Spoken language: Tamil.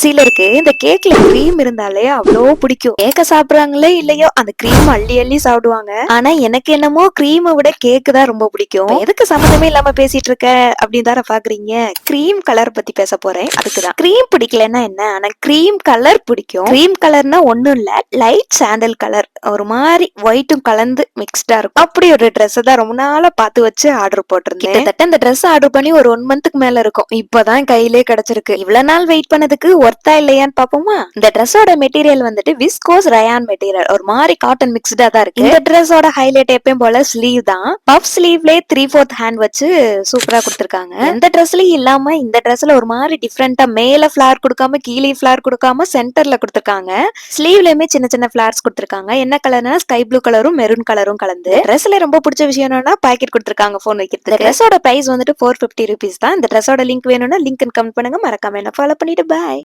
சிலருக்கு இந்த கேக்ல கிரீம் இருந்தாலே அவ்வளோ பிடிக்கும். கேக்க சாப்பிடுறாங்களே இல்லையோ அந்த கிரீம் அள்ளி அள்ளி சாப்பிடுவாங்க. ஆனா எனக்கு என்னமோ கிரீமை விட கேக்கு தான் ரொம்ப பிடிக்கும். இப்ப எதுக்கு சம்மந்தமே இல்லாம பேசிட்டு இருக்க அப்படின்னு தானே பாக்குறீங்க. கிரீம் கலர் பத்தி பேச போறேன். அதுக்குதான் கிரீம் பிடிக்கலன்னா என்ன, ஆனா கிரீம் கலர் பிடிக்கும். கிரீம் கலர்னா ஒண்ணும் இல்ல, லைட் சாண்டல் கலர், ஒரு மாதிரி ஒயிட்டும் கலந்து மிக்ஸ்டா இருக்கும். அப்படி ஒரு ட்ரெஸ் தான் ரொம்ப நாளா பார்த்து வச்சு ஆர்டர் போட்டிருந்தேன். கிட்டத்தட்ட இந்த ட்ரெஸ் ஆர்டர் பண்ணி ஒரு 1 மந்த்துக்கு மேல இருக்கும். இப்பதான் கையிலே கிடைச்சிருக்கு. இவ்வளவு நாள் வெயிட் பண்ணதுக்கு ஒர்த்தா இல்லையான்னு பாப்போமா. இந்த ட்ரெஸ்ஸோட மெட்டீரியல் வந்துட்டு விஸ்கோஸ் ரயான் மெட்டீரியல், ஒரு மாதிரி காட்டன் மிக்ஸ்டா தான் இருக்கு. இந்த ட்ரெஸ்ஸோட ஹைலைட் எப்பயும் போல ஸ்லீவ் தான். பஃப் ஸ்லீவ்லயே 3/4 ஹேண்ட் வச்சு சூப்பரா கொடுத்திருக்காங்க. எந்த ட்ரெஸ்லயும் இல்லாம இந்த ட்ரெஸ்ல ஒரு மாதிரி டிஃப்ரெண்டா மேல ஃபிளார் கொடுக்காம கீழே ஃபிளார் கொடுக்காம சென்டர்ல கொடுத்திருக்காங்க. ஸ்லீவ்லயுமே சின்ன சின்ன ஃபிளார்ஸ் கொடுத்திருக்காங்க. என்ன கலர்னா ஸ்கை ப்ளூ கலரும் மெரூன் கலரும் கலந்து. ட்ரெஸ்ல ரொம்ப பிடிச்ச விஷயம் என்னன்னா பாக்கெட் கொடுத்திருக்காங்க போன் வைக்கிறதுக்கு. ட்ரெஸ்ஸோட பிரைஸ் வந்துட்டு 450 rupees தான். இந்த ட்ரெஸ்ஸோட லிங்க் வேணும்னா லிங்க் கமெண்ட் பண்ணுங்க. மறக்காம என்ன ஃபாலோ பண்ணிட்டு பாய்.